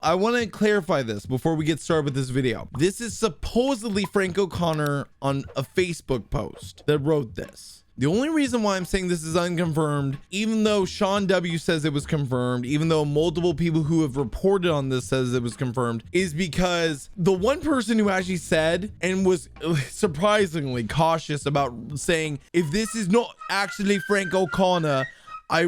I want to clarify this before we get started with this video. This is supposedly Frank O'Connor on a Facebook post that wrote this. The only reason why I'm saying this is unconfirmed, even though Sean W says it was confirmed, even though multiple people who have reported on this says it was confirmed, is because the one person who actually said and was surprisingly cautious about saying, if this is not actually Frank O'Connor, I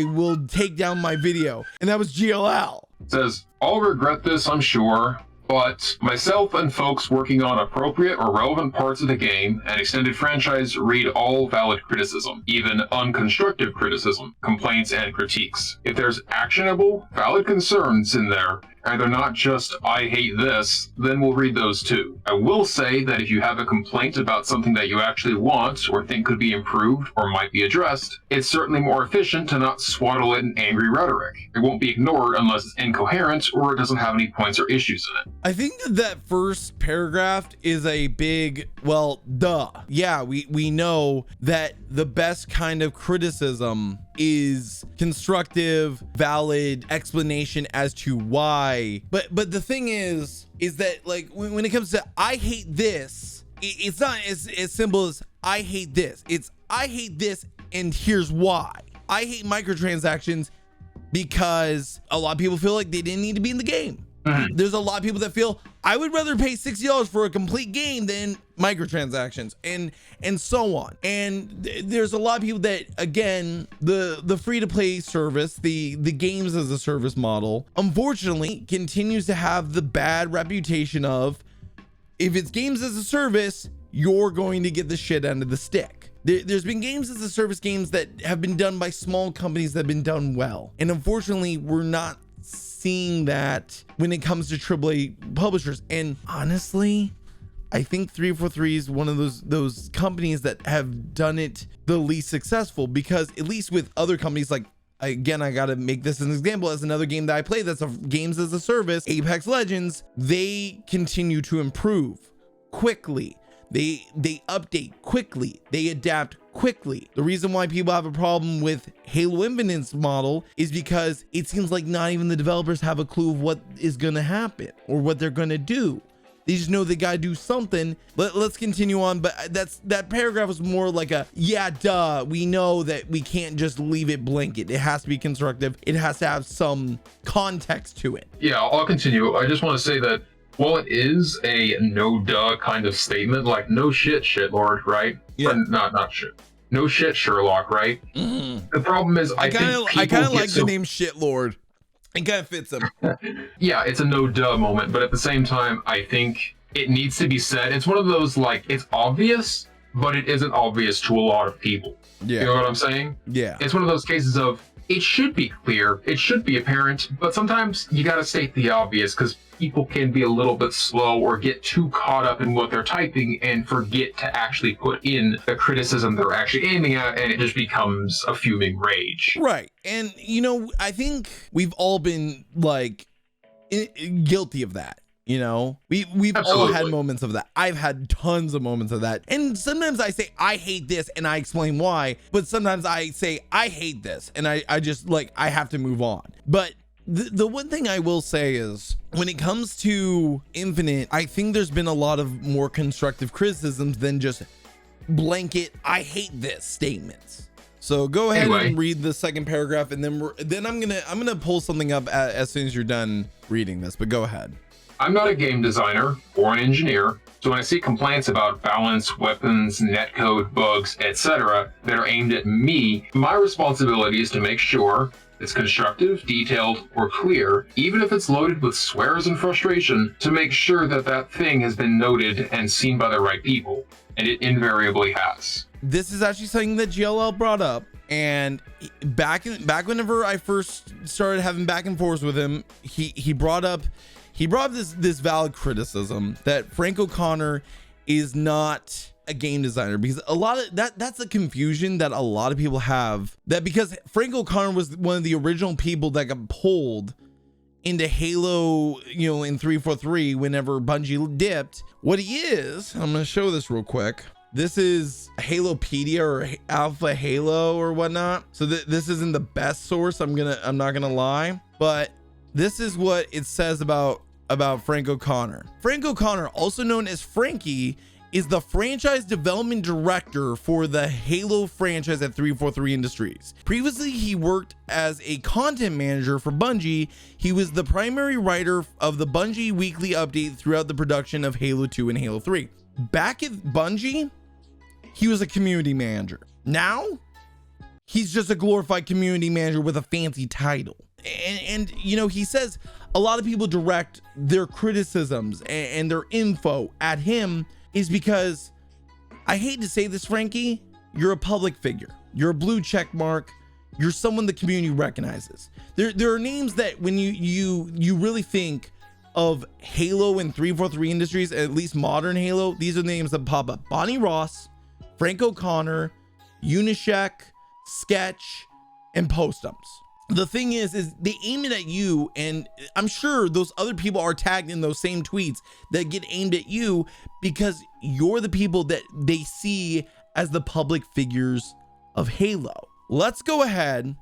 will take down my video, and that was GLL. It says, I'll regret this, I'm sure, but myself and folks working on appropriate or relevant parts of the game and extended franchise read all valid criticism, even unconstructive criticism, complaints, and critiques. If there's actionable, valid concerns in there, and they're not just, I hate this, then we'll read those too. I will say that if you have a complaint about something that you actually want or think could be improved or might be addressed, it's certainly more efficient to not swaddle it in angry rhetoric. It won't be ignored unless it's incoherent or it doesn't have any points or issues in it. I think that first paragraph is a big, well, duh. Yeah, we know that the best kind of criticism is constructive, valid explanation as to why. But the thing is that, like, when it comes to I hate this, it's not as simple as I hate this. It's I hate this and here's why. I hate microtransactions because a lot of people feel like they didn't need to be in the game. There's a lot of people that feel I would rather pay $60 for a complete game than microtransactions and so on. And there's a lot of people that, again, the free-to-play service, the games as a service model, unfortunately continues to have the bad reputation of, if it's games as a service, you're going to get the shit end of the stick. There's been games as a service games that have been done by small companies that have been done well. And unfortunately, we're not seeing that when it comes to AAA publishers. And honestly, I think 343 is one of those companies that have done it the least successful, because at least with other companies, like, again, I gotta make this an example as another game that I play that's a games as a service, Apex Legends, they continue to improve quickly. They update quickly, they adapt quickly. The reason why people have a problem with Halo Infinite's model is because it seems like not even the developers have a clue of what is gonna happen or what they're gonna do. They just know they gotta do something. Let's continue on, but that paragraph was more like a, yeah, duh, we know that we can't just leave it blanket. It has to be constructive. It has to have some context to it. Yeah, I'll continue. I just want to say that while it is a no duh kind of statement, like no shit, shitlord, right? Yeah. Or not shit. No shit, Sherlock, right? The problem is, I kind of like the name shitlord. It kind of fits him. Yeah, it's a no duh moment, but at the same time, I think it needs to be said. It's one of those, like, it's obvious, but it isn't obvious to a lot of people. Yeah. You know what I'm saying? Yeah. It's one of those cases of, it should be clear, it should be apparent, but sometimes you gotta state the obvious because people can be a little bit slow or get too caught up in what they're typing and forget to actually put in the criticism they're actually aiming at, and it just becomes a fuming rage. Right. And, you know, I think we've all been, like, guilty of that. You know, we've all had moments of that. I've had tons of moments of that. And sometimes I say, I hate this, and I explain why. But sometimes I say, I hate this, and I just, like, I have to move on. But the one thing I will say is, when it comes to Infinite, I think there's been a lot of more constructive criticisms than just blanket, I hate this statements. So go ahead and read the second paragraph, and then I'm gonna pull something up as soon as you're done reading this. But go ahead. I'm not a game designer or an engineer, so when I see complaints about balance, weapons, netcode, bugs, etc. that are aimed at me, my responsibility is to make sure it's constructive, detailed, or clear, even if it's loaded with swears and frustration, to make sure that that thing has been noted and seen by the right people, and it invariably has. This is actually something that GLL brought up, and back whenever I first started having back and forth with him, he brought up this valid criticism that Frank O'Connor is not a game designer, because a lot of that's a confusion that a lot of people have, that because Frank O'Connor was one of the original people that got pulled into Halo, you know, in 343 whenever Bungie dipped. What he is, I'm going to show this real quick. This is Halopedia or Alpha Halo or whatnot. So this isn't the best source. I'm not gonna lie, but This is what it says about Frank O'Connor. Frank O'Connor, also known as Frankie, is the franchise development director for the Halo franchise at 343 Industries. Previously, he worked as a content manager for Bungie. He was the primary writer of the Bungie weekly update throughout the production of Halo 2 and Halo 3. Back at Bungie, he was a community manager. Now, he's just a glorified community manager with a fancy title. And you know, he says a lot of people direct their criticisms and their info at him is because, I hate to say this, Frankie, you're a public figure. You're a blue check mark. You're someone the community recognizes. There are names that when you really think of Halo and 343 Industries, at least modern Halo, these are the names that pop up. Bonnie Ross, Frank O'Connor, Unishek, Sketch, and Postums. The thing is they aim it at you, and I'm sure those other people are tagged in those same tweets that get aimed at you because you're the people that they see as the public figures of Halo. Let's go ahead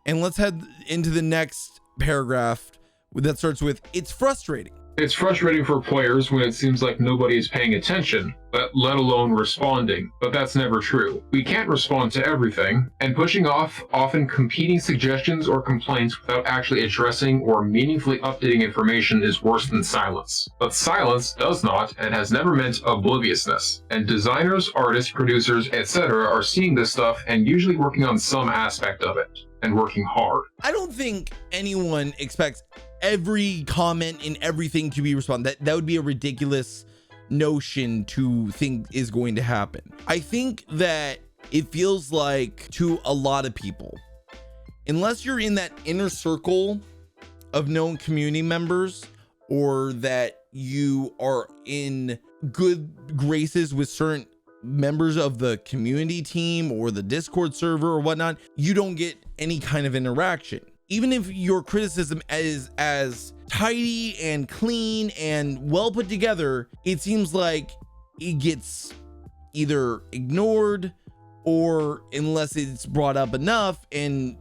and let's head into the next paragraph that starts with, "It's frustrating." It's frustrating for players when it seems like nobody is paying attention, let alone responding, but that's never true. We can't respond to everything, and pushing off often competing suggestions or complaints without actually addressing or meaningfully updating information is worse than silence. But silence does not and has never meant obliviousness, and designers, artists, producers, etc. are seeing this stuff and usually working on some aspect of it, and working hard. I don't think anyone expects every comment and everything to be responded. That would be a ridiculous notion to think is going to happen. I think that it feels like to a lot of people, unless you're in that inner circle of known community members, or that you are in good graces with certain members of the community team or the Discord server or whatnot, you don't get any kind of interaction. Even if your criticism is as tidy and clean and well put together, it seems like it gets either ignored, or unless it's brought up enough and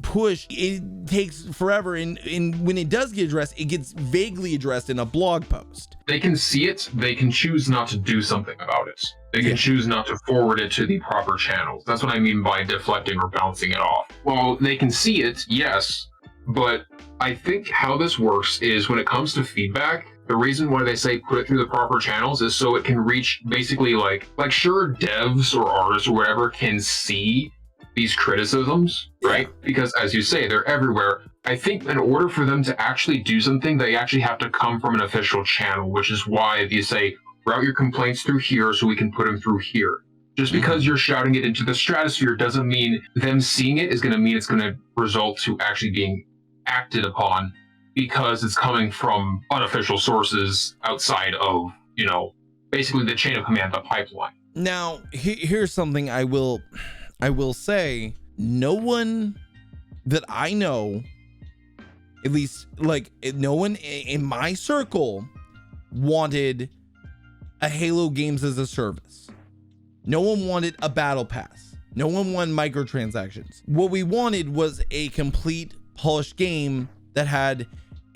pushed, it takes forever. And when it does get addressed, it gets vaguely addressed in a blog post. They can see it, they can choose not to do something about it. They can choose not to forward it to the proper channels. That's what I mean by deflecting or bouncing it off. Well, they can see it, yes, but I think how this works is when it comes to feedback, the reason why they say put it through the proper channels is so it can reach basically like sure, devs or artists or whatever can see these criticisms, right? Because as you say, they're everywhere. I think in order for them to actually do something, they actually have to come from an official channel, which is why you say, route your complaints through here so we can put them through here. Just because you're shouting it into the stratosphere doesn't mean them seeing it is going to mean it's going to result to actually being acted upon, because it's coming from unofficial sources outside of, you know, basically the chain of command, the pipeline. Now, here's something I will say. No one that I know, at least like no one in my circle, wanted a Halo games as a service. No one wanted a battle pass. No one wanted microtransactions. What we wanted was a complete polished game that had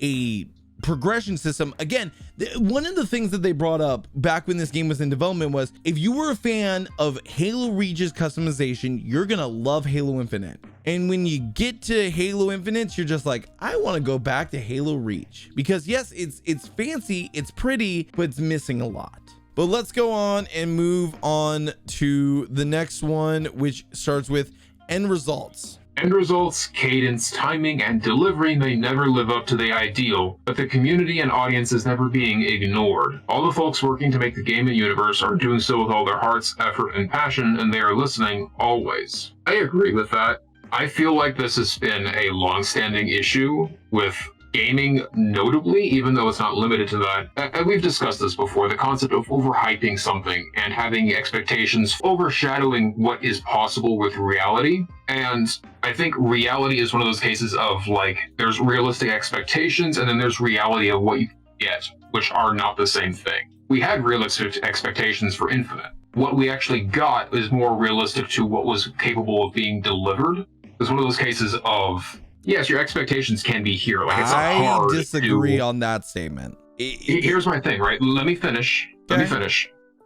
a progression system. Again, one of the things that they brought up back when this game was in development was, if you were a fan of Halo Reach's customization, you're gonna love Halo Infinite. And when you get to Halo Infinite, you're just like, I want to go back to Halo Reach, because yes, it's fancy, it's pretty, but it's missing a lot. But let's go on and move on to the next one, which starts with end results. End results, cadence, timing, and delivery may never live up to the ideal, but the community and audience is never being ignored. All the folks working to make the game and universe are doing so with all their hearts, effort, and passion, and they are listening always. I agree with that. I feel like this has been a long-standing issue with gaming, notably, even though it's not limited to that. And we've discussed this before, the concept of overhyping something and having expectations overshadowing what is possible with reality. And I think reality is one of those cases of like, there's realistic expectations and then there's reality of what you get, which are not the same thing. We had realistic expectations for Infinite. What we actually got is more realistic to what was capable of being delivered. It's one of those cases of yes, your expectations can be here. Like, it's I hard disagree to... on that statement. Here's my thing, right? Let me finish.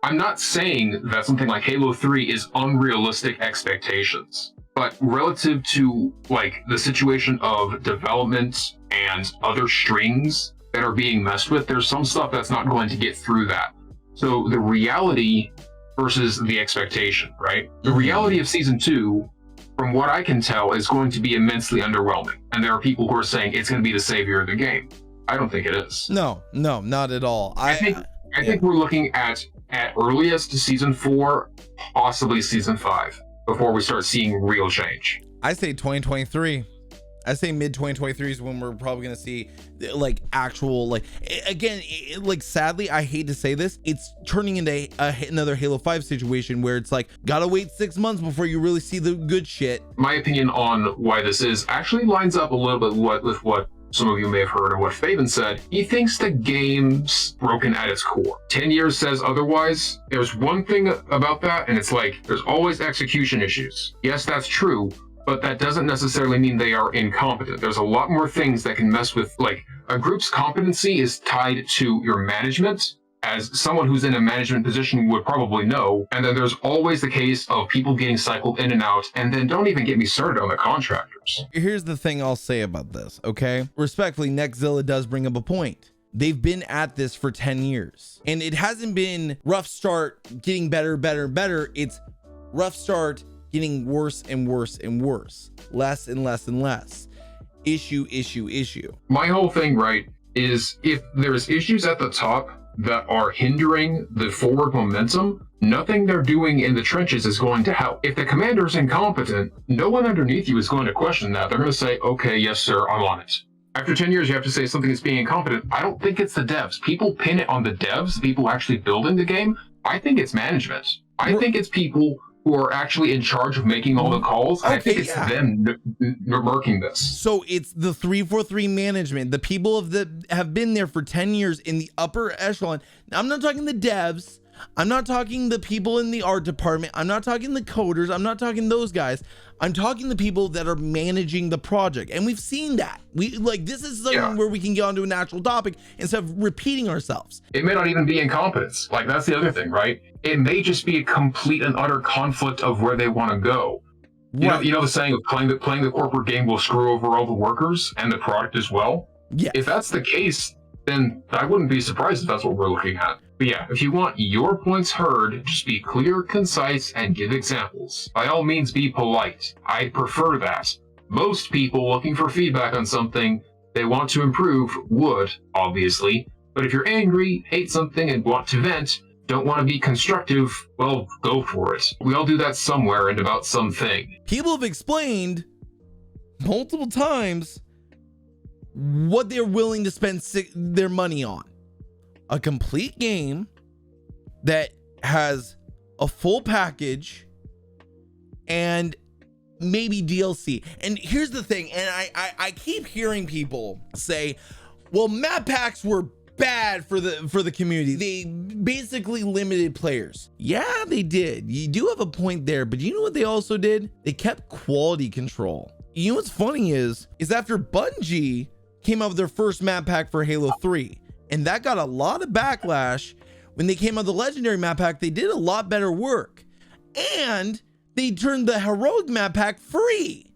I'm not saying that something like Halo 3 is unrealistic expectations, but relative to like the situation of development and other strings that are being messed with, there's some stuff that's not going to get through that. So the reality versus the expectation, right? The reality of season 2, from what I can tell, is going to be immensely underwhelming. And there are people who are saying it's going to be the savior of the game. I don't think it is. No, not at all. I think we're looking at earliest season 4, possibly season 5, before we start seeing real change. I say 2023. I say mid 2023 is when we're probably going to see like actual, like, again, like, sadly, I hate to say this, it's turning into another Halo 5 situation where it's like, gotta wait 6 months before you really see the good shit. My opinion on why this is actually lines up a little bit with what some of you may have heard of what Fabian said. He thinks the game's broken at its core. 10 years says otherwise. There's one thing about that, and it's like, there's always execution issues. Yes, that's true, but that doesn't necessarily mean they are incompetent. There's a lot more things that can mess with, like, a group's competency is tied to your management, as someone who's in a management position would probably know. And then there's always the case of people getting cycled in and out, and then don't even get me started on the contractors. Here's the thing I'll say about this, okay? Respectfully, Nextzilla does bring up a point. They've been at this for 10 years, and it hasn't been rough start, getting better. It's rough start, getting worse and worse and worse, less and less and less. Issue. My whole thing, right, is if there's issues at the top that are hindering the forward momentum, nothing they're doing in the trenches is going to help. If the commander's incompetent, no one underneath you is going to question that. They're going to say, okay, yes, sir, I'm on it. After 10 years, you have to say something is being incompetent. I don't think it's the devs. People pin it on the devs, the people actually building the game. I think it's management. I think it's people who are actually in charge of making all the calls. Okay, I think it's them murking this. So it's the 343 management, the people have been there for 10 years in the upper echelon. Now, I'm not talking the devs. I'm not talking the people in the art department. I'm not talking the coders. I'm not talking those guys. I'm talking the people that are managing the project. And we've seen that. This is something where we can get onto a natural topic instead of repeating ourselves. It may not even be incompetence. Like, that's the other thing, right? It may just be a complete and utter conflict of where they want to go. You know the saying of playing the corporate game will screw over all the workers and the product as well? Yeah. If that's the case, then I wouldn't be surprised if that's what we're looking at. But yeah, if you want your points heard, just be clear, concise, and give examples. By all means, be polite. I prefer that. Most people looking for feedback on something they want to improve would, obviously. But if you're angry, hate something, and want to vent, don't want to be constructive, well, go for it. We all do that somewhere and about something. People have explained multiple times what they're willing to spend their money on. A complete game that has a full package and maybe DLC. And here's the thing, and I keep hearing people say, well, map packs were bad for the community. They basically limited players. Yeah, they did. You do have a point there, but you know what they also did? They kept quality control. You know what's funny is after Bungie came out with their first map pack for Halo 3, and that got a lot of backlash. When they came out with the legendary map pack, they did a lot better work, and they turned the heroic map pack free.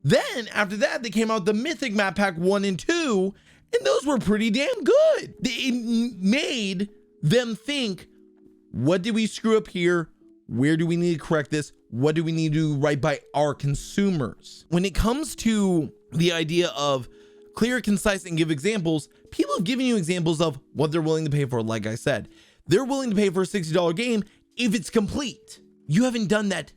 Then after that, they came out with the mythic map pack 1 and 2, and those were pretty damn good. It made them think, what did we screw up here? Where do we need to correct this? What do we need to do right by our consumers? When it comes to the idea of clear, concise, and give examples, people have given you examples of what they're willing to pay for. Like I said, they're willing to pay for a $60 game if it's complete. You haven't done that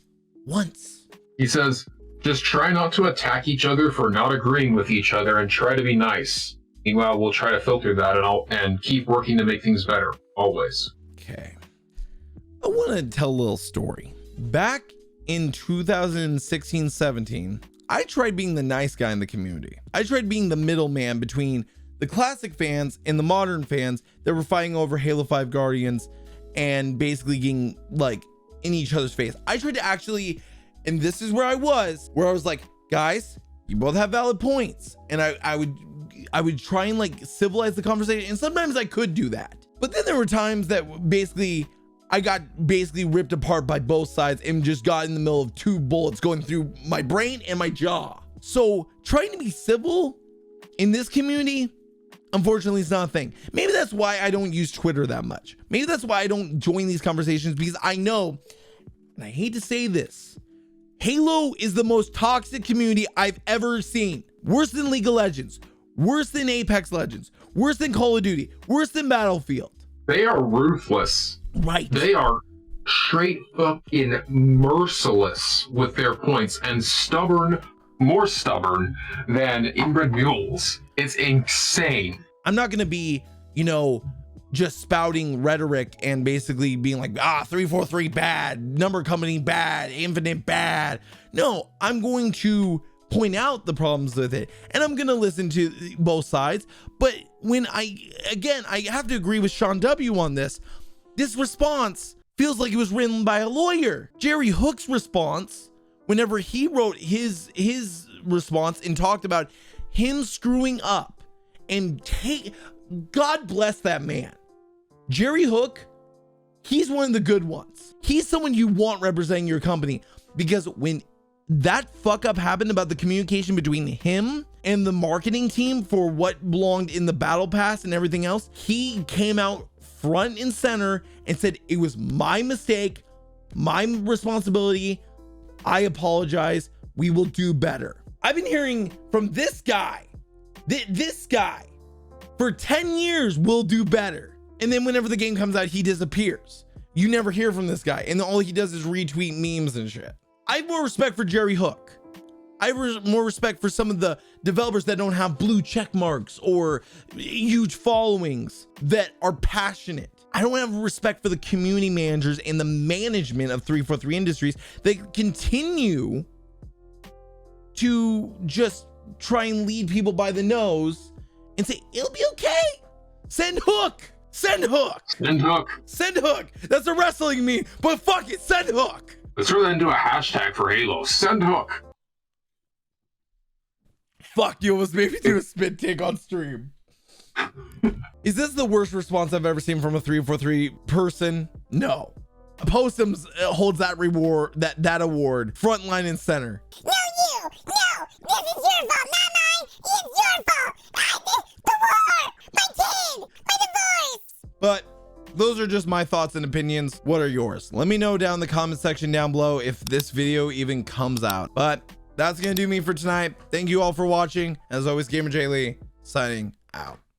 once. He says, just try not to attack each other for not agreeing with each other and try to be nice. Meanwhile, we'll try to filter that and keep working to make things better, always. Okay. I want to tell a little story. Back in 2016-17, I tried being the nice guy in the community. I tried being the middleman between the classic fans and the modern fans that were fighting over Halo 5 Guardians and basically getting like in each other's face. I tried to actually, and this is where I was like, guys, You both have valid points. And I would try and like civilize the conversation. And sometimes I could do that. But then there were times that basically I got ripped apart by both sides and just got in the middle of two bullets going through my brain and my jaw. So trying to be civil in this community, unfortunately, it's not a thing. Maybe that's why I don't use Twitter that much. Maybe that's why I don't join these conversations, because I know, and I hate to say this, Halo is the most toxic community I've ever seen. Worse than League of Legends, worse than Apex Legends, worse than Call of Duty, worse than Battlefield. They are ruthless. Right. They are straight fucking merciless with their points and stubborn, more stubborn than inbred mules. It's insane. I'm not going to be, you know, just spouting rhetoric and basically being like, 343 bad, number company bad, infinite bad. No, I'm going to point out the problems with it, and I'm going to listen to both sides. But when I have to agree with Sean W on this. This response feels like it was written by a lawyer. Jerry Hook's response, whenever he wrote his response and talked about him screwing up and God bless that man. Jerry Hook, he's one of the good ones. He's someone you want representing your company, because when that fuck up happened about the communication between him and the marketing team for what belonged in the battle pass and everything else, he came out front and center and said, it was my mistake, my responsibility. I apologize. We will do better. I've been hearing from this guy, this guy for 10 years, will do better. And then whenever the game comes out, he disappears. You never hear from this guy. And all he does is retweet memes and shit. I have more respect for Jerry Hook. I have more respect for some of the developers that don't have blue check marks or huge followings that are passionate. I don't have respect for the community managers and the management of 343 Industries that continue to just try and lead people by the nose and say, it'll be okay. Send Hook. Send Hook. Send Hook. Send Hook. That's a wrestling meme, but fuck it. Send Hook. Let's turn that into a hashtag for Halo. Send Hook. Fuck, you almost made me do a spit take on stream. Is this the worst response I've ever seen from a 343 person? No. Postums holds that reward, that award, front line and center. No, you! No! This is your fault, not mine! It's your fault! The war! My kid! My divorce! But those are just my thoughts and opinions. What are yours? Let me know down in the comment section down below if this video even comes out. But that's gonna do me for tonight. Thank you all for watching. As always, GamerJlee signing out.